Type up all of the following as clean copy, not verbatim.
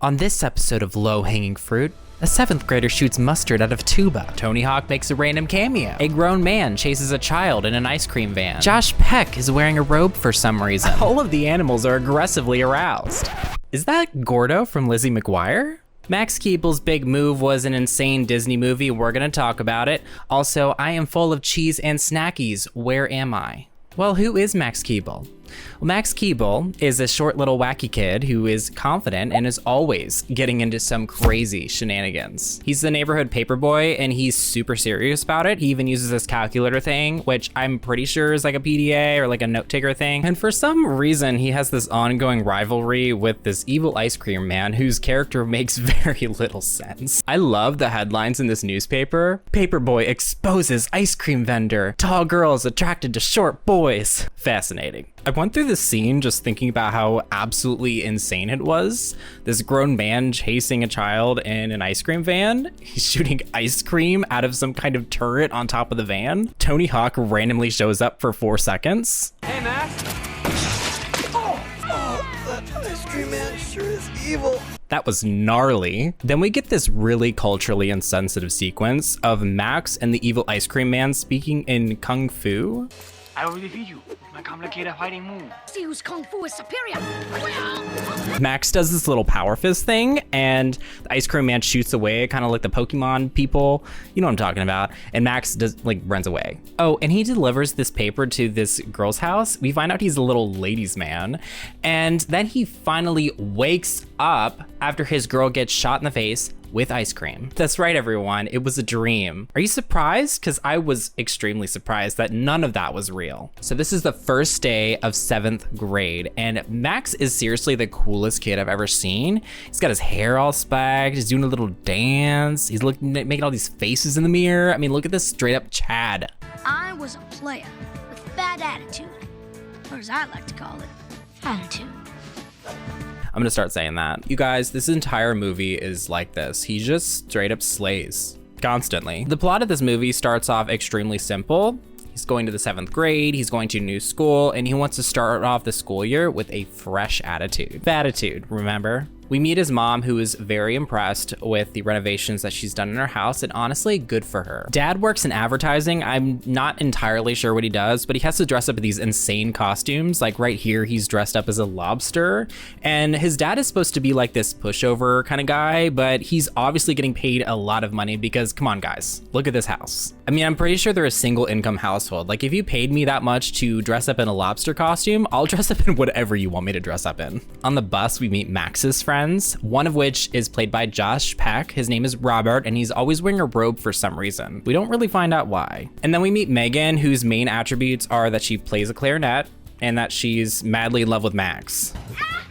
On this episode of Low Hanging Fruit, a 7th grader shoots mustard out of tuba. Tony Hawk makes a random cameo. A grown man chases a child in an ice cream van. Josh Peck is wearing a robe for some reason. All of the animals are aggressively aroused. Is that Gordo from Lizzie McGuire? Max Keeble's big move was an insane Disney movie. We're gonna talk about it. Also, I am full of cheese and snackies. Where am I? Well, who is Max Keeble? Well, Max Keeble is a short little wacky kid who is confident and is always getting into some crazy shenanigans. He's the neighborhood paperboy and he's super serious about it. He even uses this calculator thing, which I'm pretty sure is like a PDA or like a note taker thing. And for some reason, he has this ongoing rivalry with this evil ice cream man whose character makes very little sense. I love the headlines in this newspaper. Paperboy exposes ice cream vendor. Tall girls attracted to short boys. Fascinating. I went through this scene just thinking about how absolutely insane it was. This grown man chasing a child in an ice cream van. He's shooting ice cream out of some kind of turret on top of the van. Tony Hawk randomly shows up for 4 seconds. Hey, Max. Oh, that ice cream man sure is evil. That was gnarly. Then we get this really culturally insensitive sequence of Max and the evil ice cream man speaking in Kung Fu. I will defeat you with my complicated fighting move. See whose kung fu is superior. Max does this little power fist thing and the ice cream man shoots away, kind of like the Pokemon people. You know what I'm talking about. And Max runs away. Oh, and he delivers this paper to this girl's house. We find out he's a little ladies man. And then he finally wakes up after his girl gets shot in the face with ice cream. That's right, everyone. It was a dream. Are you surprised? Because I was extremely surprised that none of that was real. So this is the first day of 7th grade, and Max is seriously the coolest kid I've ever seen. He's got his hair all spagged. He's doing a little dance. He's making all these faces in the mirror. I mean, look at this straight up Chad. I was a player with bad attitude, or as I like to call it, attitude. I'm gonna start saying that. You guys, this entire movie is like this. He just straight up slays constantly. The plot of this movie starts off extremely simple. He's going to the 7th grade, he's going to a new school, and he wants to start off the school year with a fresh attitude. Attitude, remember? We meet his mom, who is very impressed with the renovations that she's done in her house, and honestly, good for her. Dad works in advertising. I'm not entirely sure what he does, but he has to dress up in these insane costumes. Like right here, he's dressed up as a lobster, and his dad is supposed to be like this pushover kind of guy, but he's obviously getting paid a lot of money because, come on guys, look at this house. I mean, I'm pretty sure they're a single income household. Like if you paid me that much to dress up in a lobster costume, I'll dress up in whatever you want me to dress up in. On the bus, we meet Max's friend, one of which is played by Josh Peck. His name is Robert, and he's always wearing a robe for some reason. We don't really find out why. And then we meet Megan, whose main attributes are that she plays a clarinet and that she's madly in love with Max. Yeah,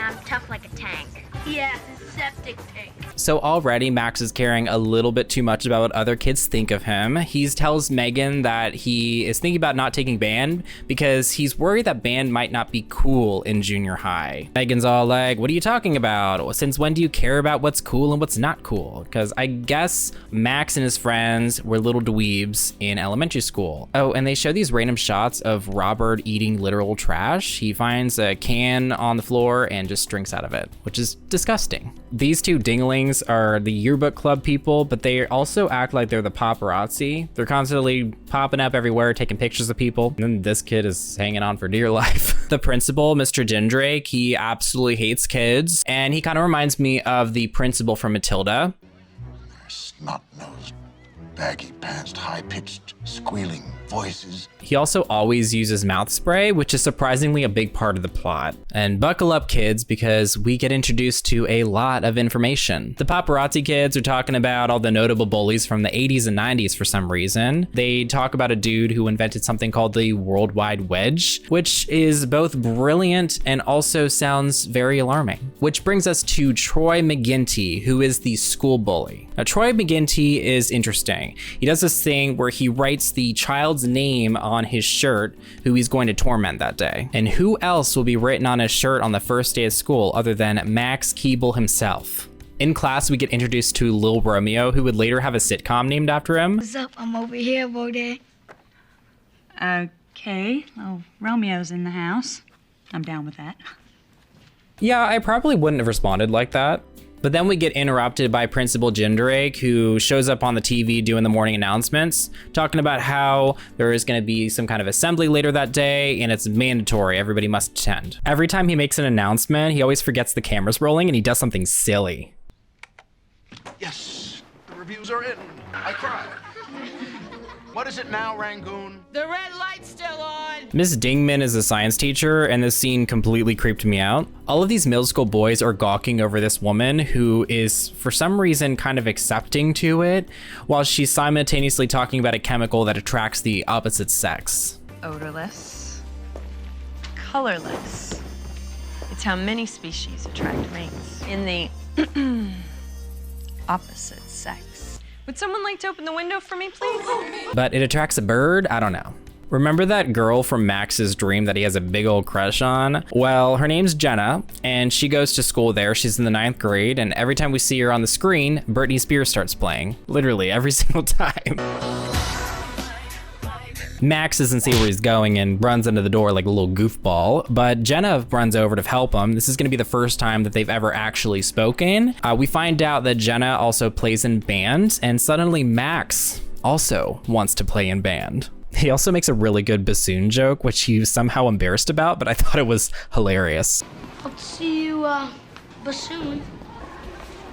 I'm tough like a tank. Yeah, septic tank. So already Max is caring a little bit too much about what other kids think of him. He tells Megan that he is thinking about not taking band because he's worried that band might not be cool in junior high. Megan's all like, what are you talking about? Since when do you care about what's cool and what's not cool? Because I guess Max and his friends were little dweebs in elementary school. Oh, and they show these random shots of Robert eating literal trash. He finds a can on the floor and just drinks out of it, which is disgusting. These two dinglings are the yearbook club people, but they also act like they're the paparazzi. They're constantly popping up everywhere, taking pictures of people. And then this kid is hanging on for dear life. The principal, Mr. Jendrake, he absolutely hates kids. And he kind of reminds me of the principal from Matilda. Snot-nosed, baggy-pantsed, high-pitched, squealing voices. He also always uses mouth spray, which is surprisingly a big part of the plot. And buckle up, kids, because we get introduced to a lot of information. The paparazzi kids are talking about all the notable bullies from the 80s and 90s for some reason. They talk about a dude who invented something called the worldwide wedge, which is both brilliant and also sounds very alarming. Which brings us to Troy McGinty, who is the school bully. Now, Troy McGinty is interesting. He does this thing where he writes the child's name on his shirt who he's going to torment that day. And who else will be written on his shirt on the first day of school other than Max Keeble himself? In class, we get introduced to Lil Romeo, who would later have a sitcom named after him. What's up? I'm over here, Bodie. Okay, well, Romeo's in the house. I'm down with that. Yeah, I probably wouldn't have responded like that. But then we get interrupted by Principal Jindrake, who shows up on the TV doing the morning announcements, talking about how there is going to be some kind of assembly later that day, and it's mandatory. Everybody must attend. Every time he makes an announcement, he always forgets the camera's rolling and he does something silly. Yes, the reviews are in. I cried. What is it now, Rangoon? The red light's still on! Miss Dingman is a science teacher, and this scene completely creeped me out. All of these middle school boys are gawking over this woman who is, for some reason, kind of accepting to it, while she's simultaneously talking about a chemical that attracts the opposite sex. Odorless, colorless. It's how many species attract mates in the opposite sex. Would someone like to open the window for me, please? But it attracts a bird? I don't know. Remember that girl from Max's dream that he has a big old crush on? Well, her name's Jenna, and she goes to school there. She's in the 9th grade, and every time we see her on the screen, Britney Spears starts playing. Literally every single time. Max doesn't see where he's going and runs into the door like a little goofball, but Jenna runs over to help him. This is gonna be the first time that they've ever actually spoken. We find out that Jenna also plays in band, and suddenly Max also wants to play in band. He also makes a really good bassoon joke, which he was somehow embarrassed about, but I thought it was hilarious. Hope to see you, bassoon.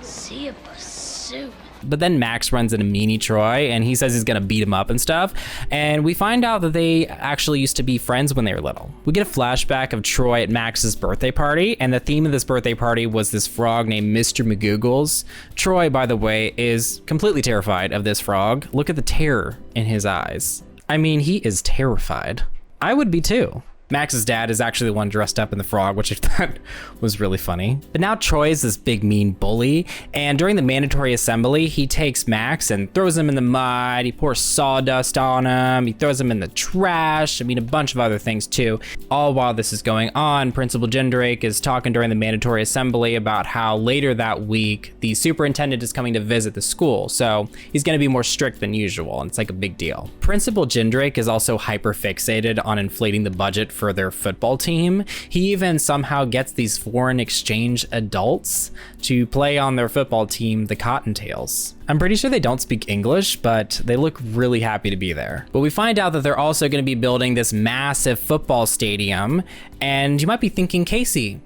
See a bassoon. But then Max runs into Meanie Troy, and he says he's gonna beat him up and stuff. And we find out that they actually used to be friends when they were little. We get a flashback of Troy at Max's birthday party, and the theme of this birthday party was this frog named Mr. McGoogles. Troy, by the way, is completely terrified of this frog. Look at the terror in his eyes. I mean, he is terrified. I would be too. Max's dad is actually the one dressed up in the frog, which I thought was really funny. But now Troy is this big mean bully, and during the mandatory assembly, he takes Max and throws him in the mud, he pours sawdust on him, he throws him in the trash, I mean a bunch of other things too. All while this is going on, Principal Jindrake is talking during the mandatory assembly about how later that week, the superintendent is coming to visit the school, so he's gonna be more strict than usual, and it's like a big deal. Principal Jindrake is also hyper fixated on inflating the budget for their football team. He even somehow gets these foreign exchange adults to play on their football team, the Cottontails. I'm pretty sure they don't speak English, but they look really happy to be there. But we find out that they're also going to be building this massive football stadium, and you might be thinking, Casey,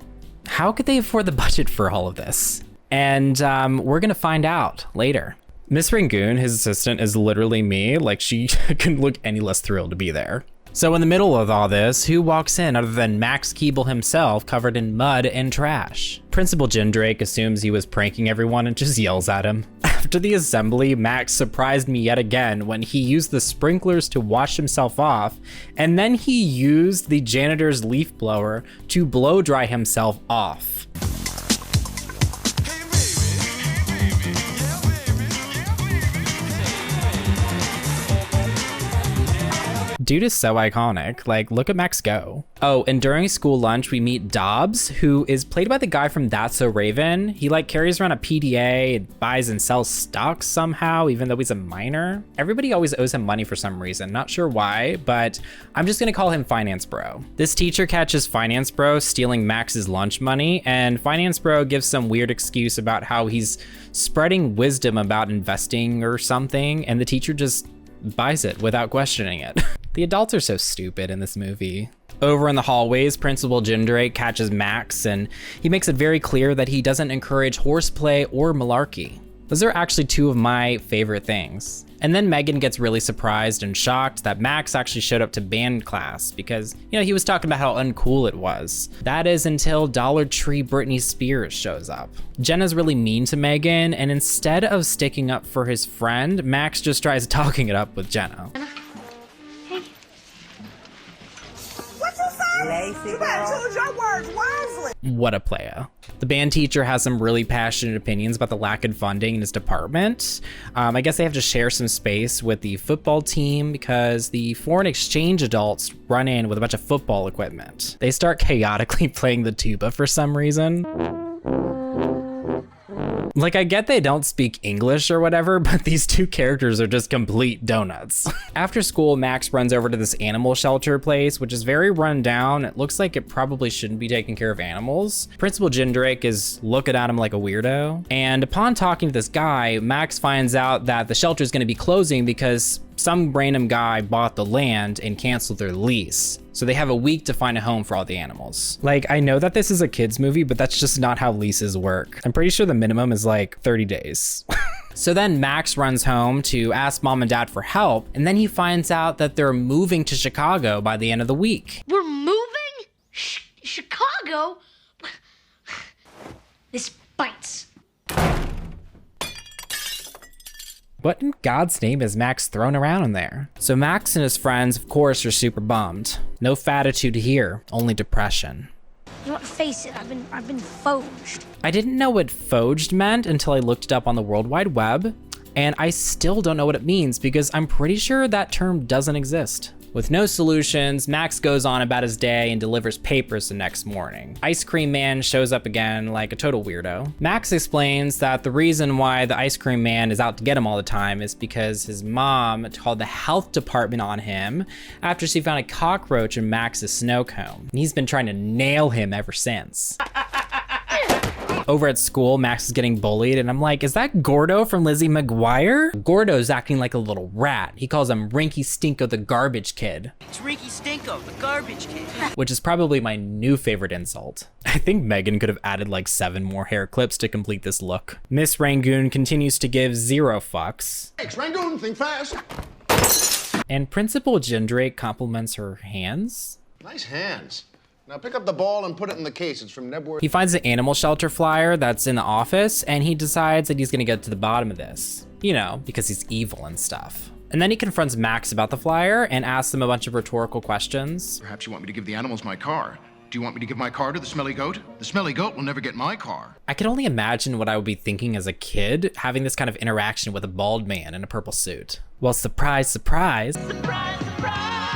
how could they afford the budget for all of this? And we're going to find out later. Miss Rangoon, his assistant, is literally me. Like, she couldn't look any less thrilled to be there. So in the middle of all this, who walks in other than Max Keeble himself, covered in mud and trash? Principal Jindrake assumes he was pranking everyone and just yells at him. After the assembly, Max surprised me yet again when he used the sprinklers to wash himself off, and then he used the janitor's leaf blower to blow dry himself off. Dude is so iconic. Like, look at Max go. Oh, and during school lunch, we meet Dobbs, who is played by the guy from That's So Raven. He like carries around a PDA and buys and sells stocks somehow, even though he's a minor. Everybody always owes him money for some reason. Not sure why, but I'm just gonna call him Finance Bro. This teacher catches Finance Bro stealing Max's lunch money, and Finance Bro gives some weird excuse about how he's spreading wisdom about investing or something, and the teacher just buys it without questioning it. The adults are so stupid in this movie. Over in the hallways, Principal Jindrake catches Max, and he makes it very clear that he doesn't encourage horseplay or malarkey. Those are actually two of my favorite things. And then Megan gets really surprised and shocked that Max actually showed up to band class because, you know, he was talking about how uncool it was. That is until Dollar Tree Britney Spears shows up. Jenna's really mean to Megan, and instead of sticking up for his friend, Max just tries talking it up with Jenna. You better choose your words wisely. What a playa. The band teacher has some really passionate opinions about the lack of funding in his department. I guess they have to share some space with the football team because the foreign exchange adults run in with a bunch of football equipment. They start chaotically playing the tuba for some reason. Like, I get they don't speak English or whatever, but these two characters are just complete donuts. After school, Max runs over to this animal shelter place, which is very run down. It looks like it probably shouldn't be taking care of animals. Principal Jindrake is looking at him like a weirdo. And upon talking to this guy, Max finds out that the shelter is going to be closing because some random guy bought the land and canceled their lease. So they have a week to find a home for all the animals. Like, I know that this is a kid's movie, but that's just not how leases work. I'm pretty sure the minimum is like 30 days. So then Max runs home to ask mom and dad for help, and then he finds out that they're moving to Chicago by the end of the week. We're moving? Chicago? This bites. What in God's name is Max throwing around in there? So Max and his friends, of course, are super bummed. No fatitude here, only depression. You know what? Face it, I've been foged. I didn't know what foged meant until I looked it up on the World Wide Web, and I still don't know what it means because I'm pretty sure that term doesn't exist. With no solutions, Max goes on about his day and delivers papers the next morning. Ice Cream Man shows up again like a total weirdo. Max explains that the reason why the Ice Cream Man is out to get him all the time is because his mom called the health department on him after she found a cockroach in Max's snow cone. And he's been trying to nail him ever since. Over at school, Max is getting bullied, and I'm like, is that Gordo from Lizzie McGuire? Gordo's acting like a little rat. He calls him Rinky Stinko the garbage kid. It's Rinky Stinko, the garbage kid. Which is probably my new favorite insult. I think Megan could have added like 7 more hair clips to complete this look. Miss Rangoon continues to give 0 fucks. Thanks, Rangoon, think fast. And Principal Jindrake compliments her hands. Nice hands. Now pick up the ball and put it in the case. It's from Nebworth. He finds the animal shelter flyer that's in the office, and he decides that he's gonna get to the bottom of this. You know, because he's evil and stuff. And then he confronts Max about the flyer and asks him a bunch of rhetorical questions. Perhaps you want me to give the animals my car. Do you want me to give my car to the smelly goat? The smelly goat will never get my car. I can only imagine what I would be thinking as a kid, having this kind of interaction with a bald man in a purple suit. Well, surprise, surprise. Surprise, surprise!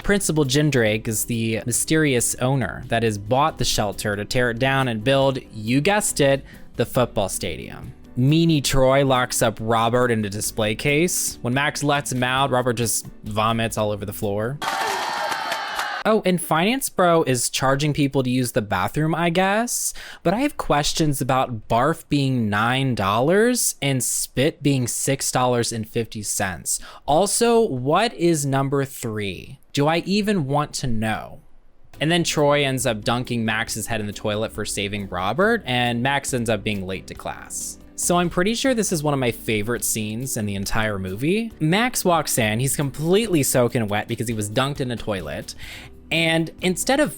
Principal Jindrake is the mysterious owner that has bought the shelter to tear it down and build, you guessed it, the football stadium. Meanie Troy locks up Robert in a display case. When Max lets him out, Robert just vomits all over the floor. Oh, and Finance Bro is charging people to use the bathroom, I guess. But I have questions about barf being $9 and spit being $6.50. Also, what is number 3? Do I even want to know? And then Troy ends up dunking Max's head in the toilet for saving Robert, and Max ends up being late to class. So I'm pretty sure this is one of my favorite scenes in the entire movie. Max walks in, he's completely soaking wet because he was dunked in a toilet. And instead of,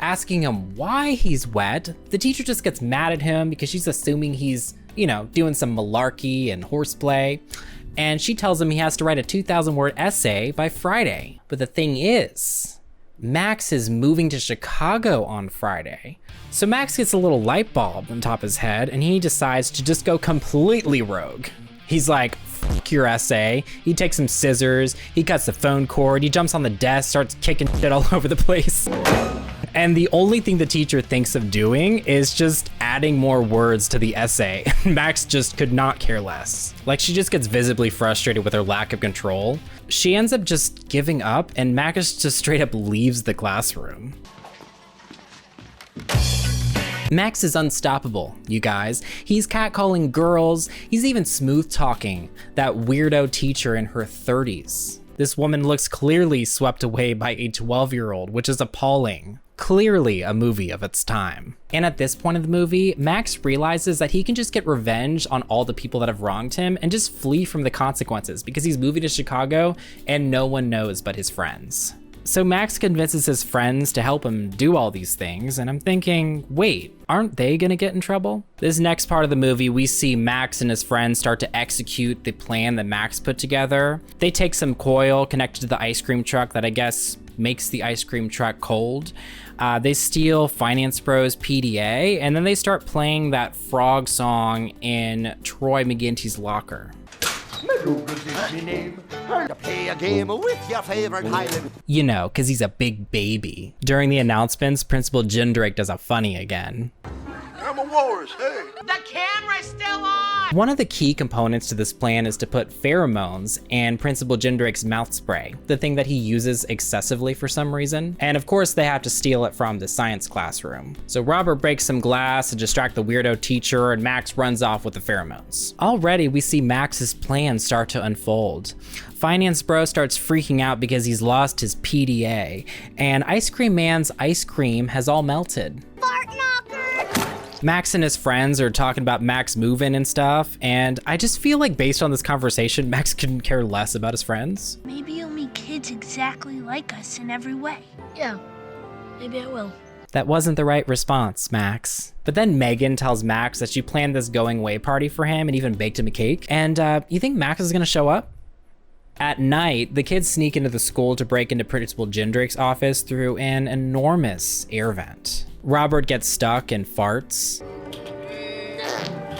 asking him why he's wet, the teacher just gets mad at him because she's assuming he's, doing some malarkey and horseplay. And she tells him he has to write a 2,000-word essay by Friday. But the thing is, Max is moving to Chicago on Friday. So Max gets a little light bulb on top of his head and he decides to just go completely rogue. He's like, fuck your essay. He takes some scissors, he cuts the phone cord, he jumps on the desk, starts kicking shit all over the place. And the only thing the teacher thinks of doing is just adding more words to the essay. Max just could not care less. Like, she just gets visibly frustrated with her lack of control. She ends up just giving up and Max just straight up leaves the classroom. Max is unstoppable, you guys. He's catcalling girls. He's even smooth talking that weirdo teacher in her 30s. This woman looks clearly swept away by a 12-year-old, which is appalling. Clearly a movie of its time. And at this point of the movie, Max realizes that he can just get revenge on all the people that have wronged him and just flee from the consequences because he's moving to Chicago and no one knows but his friends. So Max convinces his friends to help him do all these things, and I'm thinking, wait, aren't they gonna get in trouble? This next part of the movie, we see Max and his friends start to execute the plan that Max put together. They take some coil connected to the ice cream truck that I guess makes the ice cream truck cold. They steal Finance Bro's PDA, and then they start playing that frog song in Troy McGinty's locker. Play a game with your favorite Highland. You know, because he's a big baby. During the announcements, Principal Jindrake does a funny again. I'm a walrus, hey. The camera's still on! One of the key components to this plan is to put pheromones in Principal Jindrak's mouth spray, the thing that he uses excessively for some reason. And of course, they have to steal it from the science classroom. So Robert breaks some glass to distract the weirdo teacher, and Max runs off with the pheromones. Already, we see Max's plan start to unfold. Finance Bro starts freaking out because he's lost his PDA, and Ice Cream Man's ice cream has all melted. Fart knocker! Max and his friends are talking about Max moving and stuff, and I just feel like based on this conversation, Max couldn't care less about his friends. Maybe you'll meet kids exactly like us in every way. Yeah, maybe I will. That wasn't the right response, Max. But then Megan tells Max that she planned this going away party for him and even baked him a cake. And you think Max is gonna show up? At night, the kids sneak into the school to break into Principal Jindrak's office through an enormous air vent. Robert gets stuck and farts.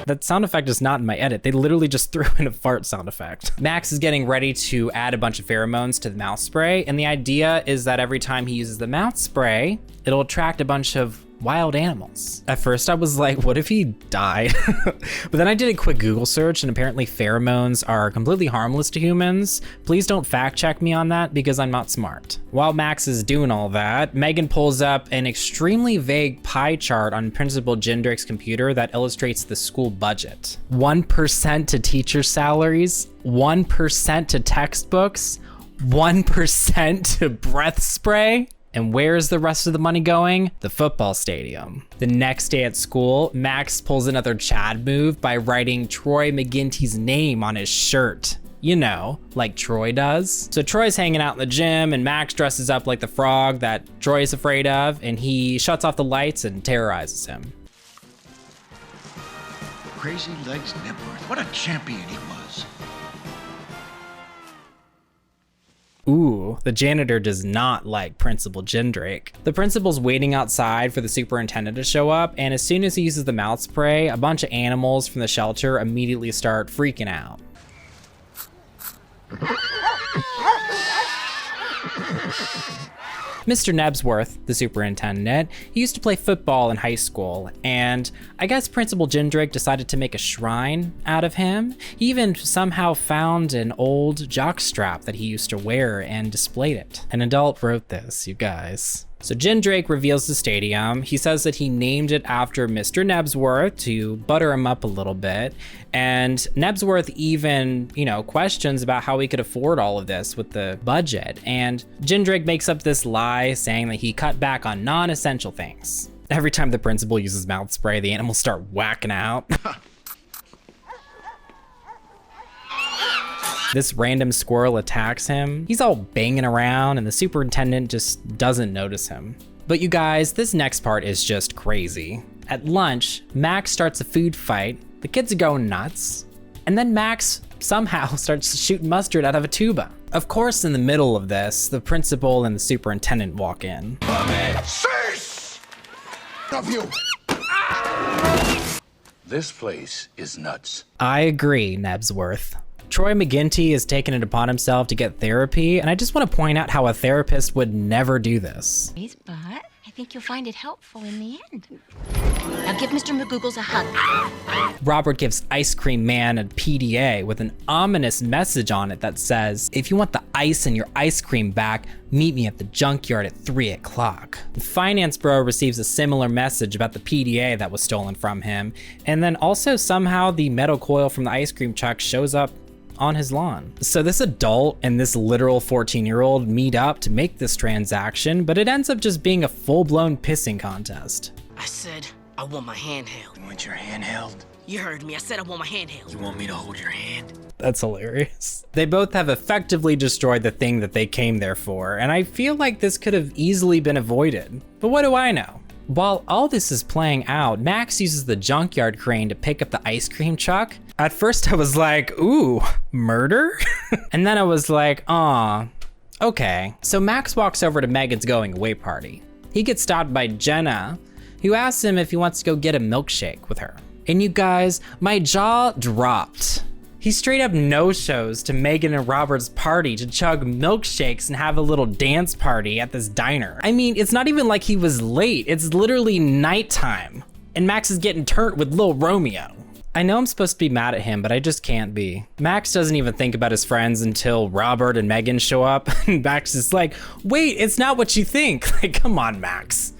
That sound effect is not in my edit. They literally just threw in a fart sound effect. Max is getting ready to add a bunch of pheromones to the mouth spray, and the idea is that every time he uses the mouth spray, it'll attract a bunch of wild animals. At first I was like, what if he died? But then I did a quick Google search, and apparently pheromones are completely harmless to humans. Please don't fact check me on that because I'm not smart. While Max is doing all that, Megan pulls up an extremely vague pie chart on Principal Jindrak's computer that illustrates the school budget. 1% to teacher salaries, 1% to textbooks, 1% to breath spray. And where's the rest of the money going? The football stadium. The next day at school, Max pulls another Chad move by writing Troy McGinty's name on his shirt. You know, like Troy does. So Troy's hanging out in the gym, and Max dresses up like the frog that Troy is afraid of, and he shuts off the lights and terrorizes him. Crazy Legs Nipworth. What a champion he was. Ooh, the janitor does not like Principal Jindrak. The principal's waiting outside for the superintendent to show up, and as soon as he uses the mouth spray, a bunch of animals from the shelter immediately start freaking out. Mr. Nebsworth, the superintendent, he used to play football in high school, and I guess Principal Jindrak decided to make a shrine out of him. He even somehow found an old jockstrap that he used to wear and displayed it. An adult wrote this, you guys. So Jindrak reveals the stadium. He says that he named it after Mr. Nebsworth to butter him up a little bit. And Nebsworth even, questions about how he could afford all of this with the budget. And Jindrak makes up this lie saying that he cut back on non-essential things. Every time the principal uses mouth spray, the animals start whacking out. This random squirrel attacks him. He's all banging around, and the superintendent just doesn't notice him. But you guys, this next part is just crazy. At lunch, Max starts a food fight. The kids are going nuts. And then Max somehow starts shooting mustard out of a tuba. Of course, in the middle of this, the principal and the superintendent walk in. Cease! Of you! This place is nuts. I agree, Nebsworth. Troy McGinty has taken it upon himself to get therapy, and I just want to point out how a therapist would never do this. But I think you'll find it helpful in the end. Now give Mr. McGoogles a hug. Robert gives Ice Cream Man a PDA with an ominous message on it that says, if you want the ice in your ice cream back, meet me at the junkyard at 3 o'clock. The Finance Bro receives a similar message about the PDA that was stolen from him, and then also somehow the metal coil from the ice cream truck shows up on his lawn. So this adult and this literal 14-year-old meet up to make this transaction, but it ends up just being a full-blown pissing contest. I said I want my hand held. You want your hand held? You heard me. I said I want my hand held. You want me to hold your hand? That's hilarious. They both have effectively destroyed the thing that they came there for, and I feel like this could have easily been avoided. But what do I know? While all this is playing out, Max uses the junkyard crane to pick up the ice cream truck. At first I was like, ooh, murder? And then I was like, aw, okay. So Max walks over to Megan's going away party. He gets stopped by Jenna, who asks him if he wants to go get a milkshake with her. And you guys, my jaw dropped. He straight up no-shows to Megan and Robert's party to chug milkshakes and have a little dance party at this diner. I mean, it's not even like he was late. It's literally nighttime. And Max is getting turned with Lil Romeo. I know I'm supposed to be mad at him, but I just can't be. Max doesn't even think about his friends until Robert and Megan show up. And Max is like, wait, it's not what you think. Like, come on, Max.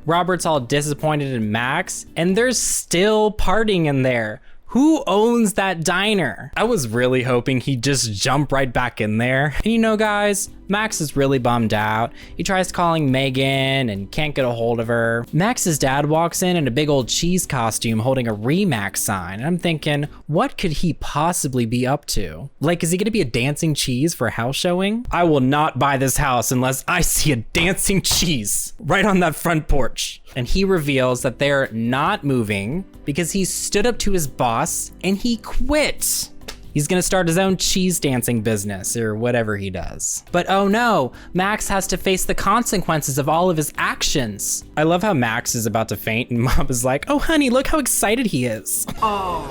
Robert's all disappointed in Max, and there's still partying in there. Who owns that diner? I was really hoping he'd just jump right back in there. And you know, guys, Max is really bummed out. He tries calling Megan and can't get a hold of her. Max's dad walks in a big old cheese costume holding a Remax sign. And I'm thinking, what could he possibly be up to? Like, is he gonna be a dancing cheese for a house showing? I will not buy this house unless I see a dancing cheese right on that front porch. And he reveals that they're not moving because he stood up to his boss and he quit. He's gonna start his own cheese dancing business or whatever he does. But oh no, Max has to face the consequences of all of his actions. I love how Max is about to faint and Mom is like, oh honey, look how excited he is. Oh,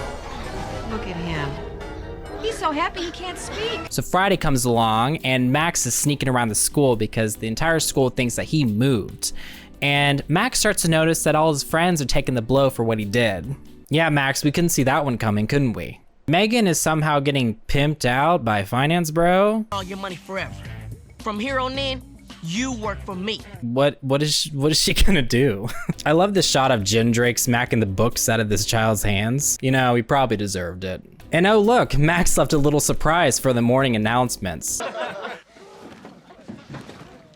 look at him. He's so happy he can't speak. So Friday comes along and Max is sneaking around the school because the entire school thinks that he moved. And Max starts to notice that all his friends are taking the blow for what he did. Yeah, Max, we couldn't see that one coming, couldn't we? Megan is somehow getting pimped out by finance bro. All your money forever. From here on in, you work for me. What is she gonna do? I love this shot of Jindrake smacking the books out of this child's hands. You know, he probably deserved it. And oh look, Max left a little surprise for the morning announcements.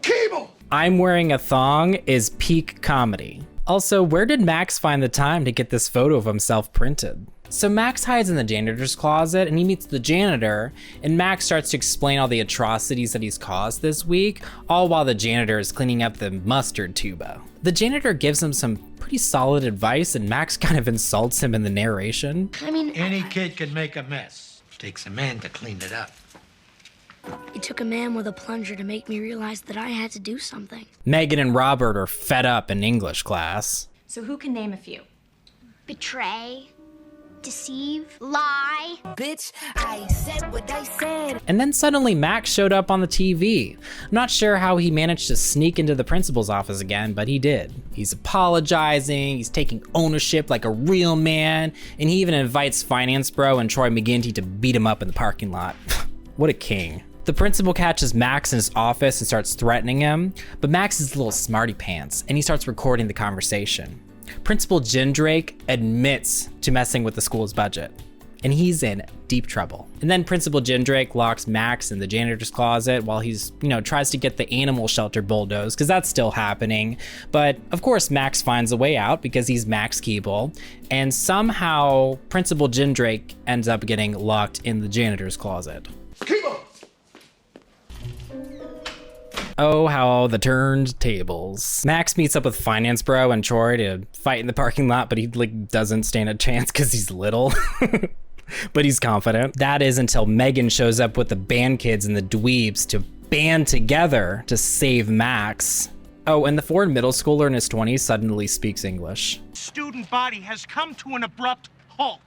Keeble! I'm wearing a thong is peak comedy. Also, where did Max find the time to get this photo of himself printed? So Max hides in the janitor's closet and he meets the janitor, and Max starts to explain all the atrocities that he's caused this week, all while the janitor is cleaning up the mustard tuba. The janitor gives him some pretty solid advice and Max kind of insults him in the narration. I mean, any kid can make a mess. Takes a man to clean it up. it took a man with a plunger to make me realize that I had to do something. Megan and Robert are fed up in English class. So who can name a few? Betray. Deceive, lie. Bitch, I said what I said. And then suddenly Max showed up on the TV. I'm not sure how he managed to sneak into the principal's office again, but he did. He's apologizing, he's taking ownership like a real man, and he even invites Finance Bro and Troy McGinty to beat him up in the parking lot. What a king. The principal catches Max in his office and starts threatening him, but Max is a little smarty pants and he starts recording the conversation. Principal Jindrake admits to messing with the school's budget, and he's in deep trouble. And then Principal Jindrake locks Max in the janitor's closet while he's, tries to get the animal shelter bulldozed, because that's still happening. But of course, Max finds a way out because he's Max Keeble, and somehow Principal Jindrake ends up getting locked in the janitor's closet. Keeble! Oh, how the turned tables. Max meets up with Finance Bro and Troy to fight in the parking lot, but he doesn't stand a chance because he's little. But he's confident. That is until Megan shows up with the band kids and the dweebs to band together to save Max. Oh, and the foreign middle schooler in his 20s suddenly speaks English. Student body has come to an abrupt halt.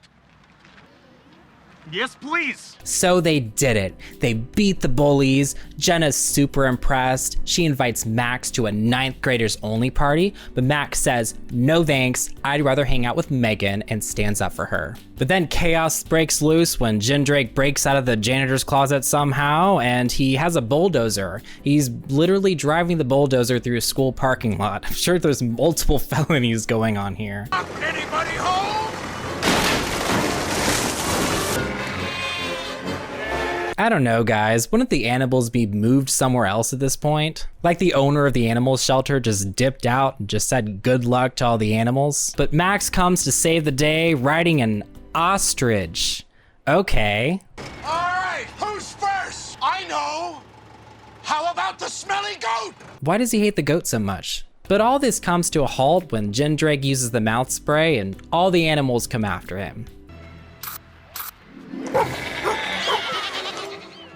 Yes, please. So they did it. They beat the bullies. Jenna's super impressed. She invites Max to a 9th graders only party, but Max says, no thanks, I'd rather hang out with Megan, and stands up for her. But then chaos breaks loose when Jindrake breaks out of the janitor's closet somehow, and he has a bulldozer. He's literally driving the bulldozer through a school parking lot. I'm sure there's multiple felonies going on here. Anybody home? I don't know, guys. Wouldn't the animals be moved somewhere else at this point? Like the owner of the animal shelter just dipped out and just said good luck to all the animals? But Max comes to save the day riding an ostrich. Okay. All right, who's first? I know. How about the smelly goat? Why does he hate the goat so much? But all this comes to a halt when Jindrake uses the mouth spray and all the animals come after him.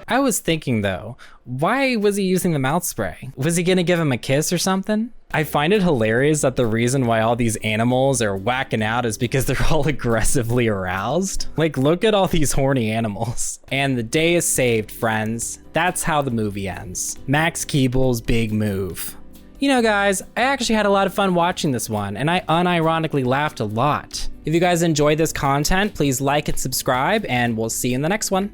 I was thinking though, why was he using the mouth spray? Was he gonna give him a kiss or something? I find it hilarious that the reason why all these animals are whacking out is because they're all aggressively aroused. Like, look at all these horny animals. And the day is saved, friends. That's how the movie ends. Max Keeble's big move. You know guys, I actually had a lot of fun watching this one, and I unironically laughed a lot. If you guys enjoyed this content, please like and subscribe, and we'll see you in the next one.